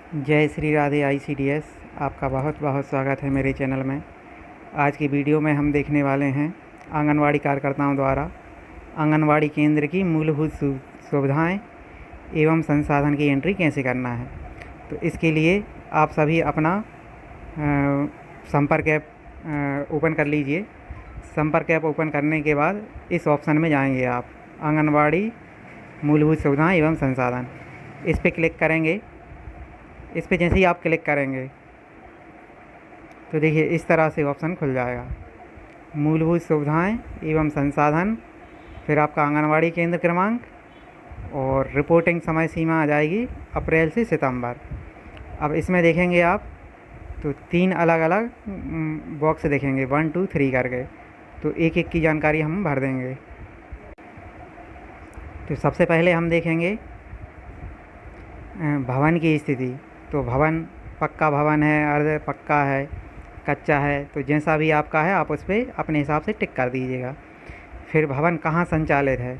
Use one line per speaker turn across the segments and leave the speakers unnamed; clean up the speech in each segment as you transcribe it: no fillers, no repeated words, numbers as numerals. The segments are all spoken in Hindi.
जय श्री राधे ICDS। आपका बहुत बहुत स्वागत है मेरे चैनल में। आज की वीडियो में हम देखने वाले हैं आंगनवाड़ी कार्यकर्ताओं द्वारा आंगनवाड़ी केंद्र की मूलभूत सुविधाएं एवं संसाधन की एंट्री कैसे करना है। तो इसके लिए आप सभी अपना संपर्क ऐप ओपन कर लीजिए। संपर्क ऐप ओपन करने के बाद इस ऑप्शन में जाएंगे आप, आंगनवाड़ी मूलभूत सुविधाएं एवं संसाधन। इस पर क्लिक करेंगे। इस पे जैसे ही आप क्लिक करेंगे तो देखिए इस तरह से ऑप्शन खुल जाएगा, मूलभूत सुविधाएं एवं संसाधन, फिर आपका आंगनवाड़ी केंद्र क्रमांक और रिपोर्टिंग समय सीमा आ जाएगी अप्रैल से सितंबर। अब इसमें देखेंगे आप तो 3 अलग अलग बॉक्स देखेंगे, 1 2 3 करके। तो एक एक की जानकारी हम भर देंगे। तो सबसे पहले हम देखेंगे भवन की स्थिति। तो भवन पक्का भवन है, अर्ध पक्का है, कच्चा है, तो जैसा भी आपका है आप उस पर अपने हिसाब से टिक कर दीजिएगा। फिर भवन कहाँ संचालित है,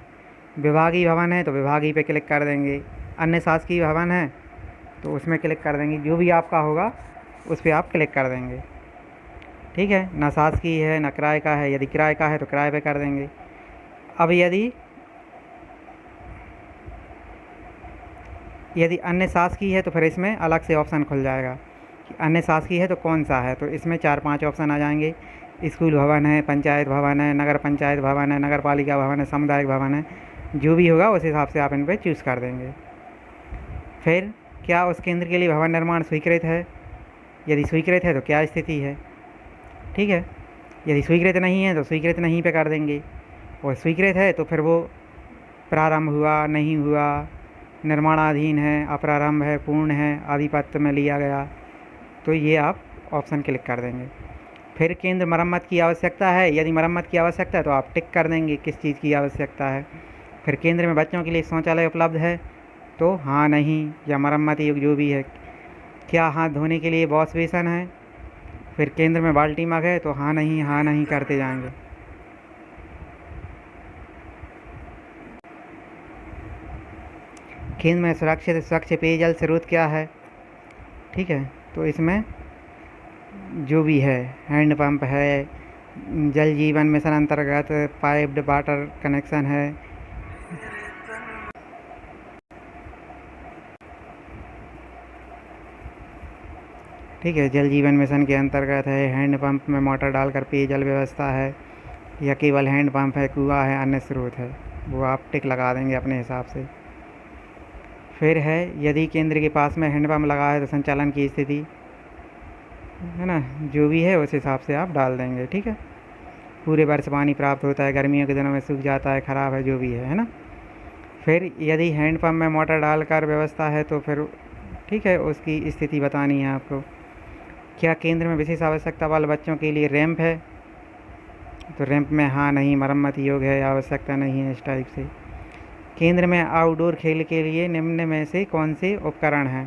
विभागीय भवन है तो विभागीय पे क्लिक कर देंगे, अन्य शासकीय भवन है तो उसमें क्लिक कर देंगे, जो भी आपका होगा उस पर आप क्लिक कर देंगे। ठीक है, ना शासकीय है ना किराए का है, यदि किराए का है तो किराए पे कर देंगे। अब यदि अन्य शासकीय है तो फिर इसमें अलग से ऑप्शन खुल जाएगा कि अन्य शासकीय है तो कौन सा है। तो इसमें 4-5 ऑप्शन आ जाएंगे, स्कूल भवन है, पंचायत भवन है, नगर पंचायत भवन है, नगर पालिका भवन है, सामुदायिक भवन है, जो भी होगा उस हिसाब से आप इन पर चूज़ कर देंगे। फिर क्या उस केंद्र के लिए भवन निर्माण स्वीकृत है, यदि स्वीकृत है तो क्या स्थिति है। ठीक है, यदि स्वीकृत नहीं है तो स्वीकृत नहीं पे कर देंगे, और स्वीकृत है तो फिर वो प्रारंभ हुआ, नहीं हुआ, निर्माणाधीन है, अप्रारंभ है, पूर्ण है, आधिपत्य में लिया गया, तो ये आप ऑप्शन क्लिक कर देंगे। फिर केंद्र मरम्मत की आवश्यकता है, यदि मरम्मत की आवश्यकता है तो आप टिक कर देंगे किस चीज़ की आवश्यकता है। फिर केंद्र में बच्चों के लिए शौचालय उपलब्ध है तो हाँ नहीं या मरम्मत योग जो भी है। क्या हाथ धोने के लिए वॉश बेसन है, फिर केंद्र में बाल्टी मग है तो हाँ नहीं करते जाएंगे। केंद्र में सुरक्षित स्वच्छ पेयजल स्रोत क्या है। ठीक है, तो इसमें जो भी है, हैंडपम्प है, जल जीवन मिशन अंतर्गत पाइप्ड वाटर कनेक्शन है। ठीक है, जल जीवन मिशन के अंतर्गत है, हैंडपम्प में मोटर डालकर पेयजल व्यवस्था है, या केवल हैंडपम्प है, कुआं है, अन्य स्रोत है, वो आप टिक लगा देंगे अपने हिसाब से। फिर है यदि केंद्र के पास में हैंडपम्प लगा है तो संचालन की स्थिति है ना, जो भी है उस हिसाब से आप डाल देंगे। ठीक है, पूरे वर्ष पानी प्राप्त होता है, गर्मियों के दिनों में सूख जाता है, ख़राब है, जो भी है ना। फिर यदि हैंडपम्प में मोटर डालकर व्यवस्था है तो फिर ठीक है, उसकी स्थिति बतानी है आपको। क्या केंद्र में विशेष आवश्यकता वाले बच्चों के लिए रैंप है, तो रैंप में हाँ नहीं, मरम्मत योग्य है, आवश्यकता नहीं है, इस टाइप से। केंद्र में आउटडोर खेल के लिए निम्न में से कौन से उपकरण हैं,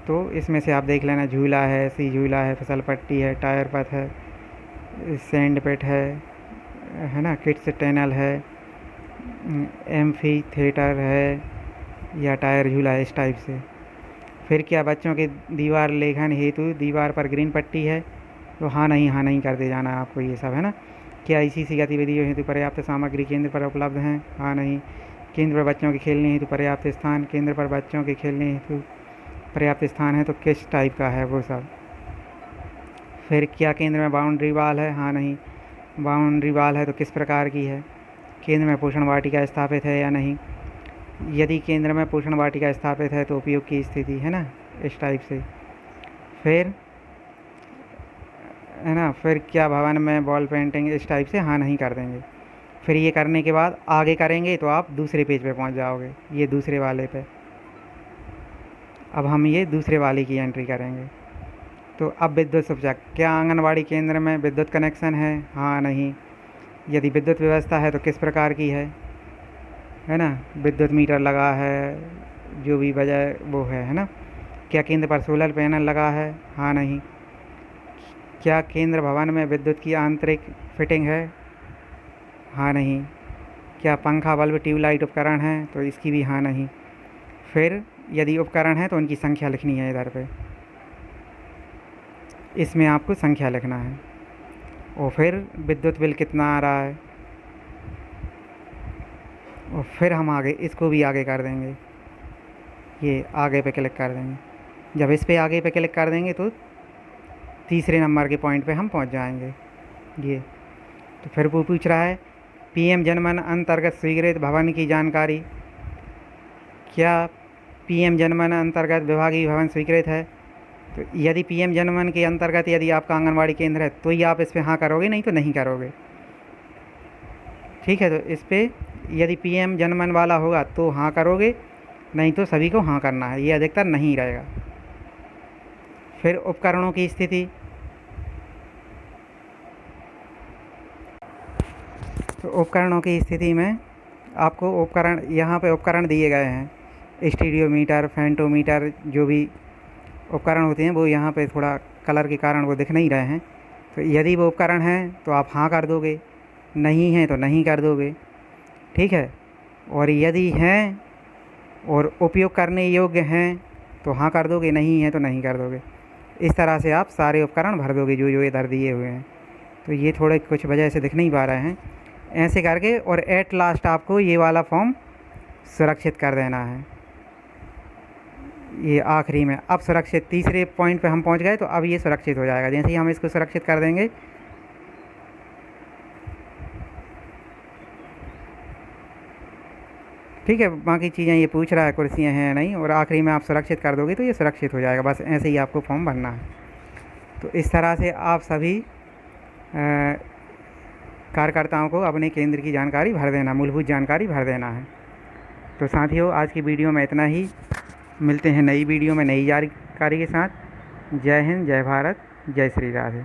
तो इसमें से आप देख लेना, झूला है, सी झूला है, फिसल पट्टी है, टायर पथ है, सैंड पिट है ना, किड्स टनल है, एम्फी थिएटर है, या टायर झूला है, इस टाइप से। फिर क्या बच्चों के दीवार लेखन हेतु दीवार पर ग्रीन पट्टी है, तो हाँ नहीं करते जाना है आपको, ये सब है ना। क्या इसी गतिविधियों हेतु पर्याप्त सामग्री केंद्र पर उपलब्ध हैं, हाँ नहीं। केंद्र पर बच्चों के खेलने हेतु पर्याप्त स्थान, केंद्र पर बच्चों के खेलने हेतु पर्याप्त स्थान है तो किस टाइप का है वो सब। फिर क्या केंद्र में बाउंड्री वाल है, हाँ नहीं। बाउंड्री वाल है तो किस प्रकार की है। केंद्र में पोषण वाटिका स्थापित है या नहीं, यदि केंद्र में पोषण वाटिका स्थापित है तो उपयोग की स्थिति है ना, इस टाइप से। फिर है ना, फिर क्या भवन में बॉल पेंटिंग, इस टाइप से हाँ नहीं कर देंगे। फिर ये करने के बाद आगे करेंगे तो आप दूसरे पेज पे पहुंच जाओगे, ये दूसरे वाले पे। अब हम ये दूसरे वाले की एंट्री करेंगे। तो अब विद्युत सुविधा, क्या आंगनवाड़ी केंद्र में विद्युत कनेक्शन है, हाँ नहीं। यदि विद्युत व्यवस्था है तो किस प्रकार की है ना, विद्युत मीटर लगा है, जो भी वजह वो है ना। क्या केंद्र पर सोलर पैनल लगा है, हाँ नहीं। क्या केंद्र भवन में विद्युत की आंतरिक फिटिंग है, हाँ नहीं। क्या पंखा बल्ब ट्यूबलाइट उपकरण हैं, तो इसकी भी हाँ नहीं। फिर यदि उपकरण है तो उनकी संख्या लिखनी है इधर पे, इसमें आपको संख्या लिखना है। और फिर विद्युत बिल कितना आ रहा है, और फिर हम आगे इसको भी आगे कर देंगे, ये आगे पे क्लिक कर देंगे। जब इस पे आगे पे क्लिक कर देंगे तो तीसरे नंबर के पॉइंट पे हम पहुंच जाएंगे। ये तो फिर वो पूछ रहा है पीएम जनमन अंतर्गत स्वीकृत भवन की जानकारी। क्या पीएम जनमन अंतर्गत विभागीय भवन स्वीकृत है? तो यदि पीएम जनमन के अंतर्गत यदि आपका आंगनवाड़ी केंद्र है तो ही आप इस पर हाँ करोगे, नहीं तो नहीं करोगे। ठीक है, तो इस पर यदि पीएम जनमन वाला होगा तो हाँ करोगे, नहीं तो सभी को हाँ करना है, ये अधिकतर नहीं रहेगा। फिर उपकरणों की स्थिति, तो उपकरणों की स्थिति में आपको उपकरण, यहाँ पे उपकरण दिए गए हैं, स्टीरियोमीटर, फेंटोमीटर, जो भी उपकरण होते हैं वो यहाँ पे थोड़ा कलर के कारण वो दिख नहीं रहे हैं। तो यदि वो उपकरण हैं तो आप हाँ कर दोगे, नहीं हैं तो नहीं कर दोगे। ठीक है, और यदि हैं और उपयोग करने योग्य हैं तो हाँ कर दोगे, नहीं हैं तो नहीं कर दोगे। इस तरह से आप सारे उपकरण भर दोगे जो जो इधर दिए हुए हैं। तो ये थोड़े कुछ वजह से दिख नहीं पा रहे हैं, ऐसे करके। और एट लास्ट आपको ये वाला फॉर्म सुरक्षित कर देना है। ये आखिरी में अब सुरक्षित, तीसरे पॉइंट पे हम पहुंच गए तो अब ये सुरक्षित हो जाएगा। जैसे ही हम इसको सुरक्षित कर देंगे, ठीक है, बाकी चीज़ें ये पूछ रहा है कुर्सियाँ हैं या नहीं, और आखिरी में आप सुरक्षित कर दोगे तो ये सुरक्षित हो जाएगा। बस ऐसे ही आपको फॉर्म भरना है। तो इस तरह से आप सभी कार्यकर्ताओं को अपने केंद्र की जानकारी भर देना, मूलभूत जानकारी भर देना है। तो साथियों, आज की वीडियो में इतना ही। मिलते हैं नई वीडियो में नई जानकारी के साथ। जय हिंद, जय भारत, जय श्री राधे।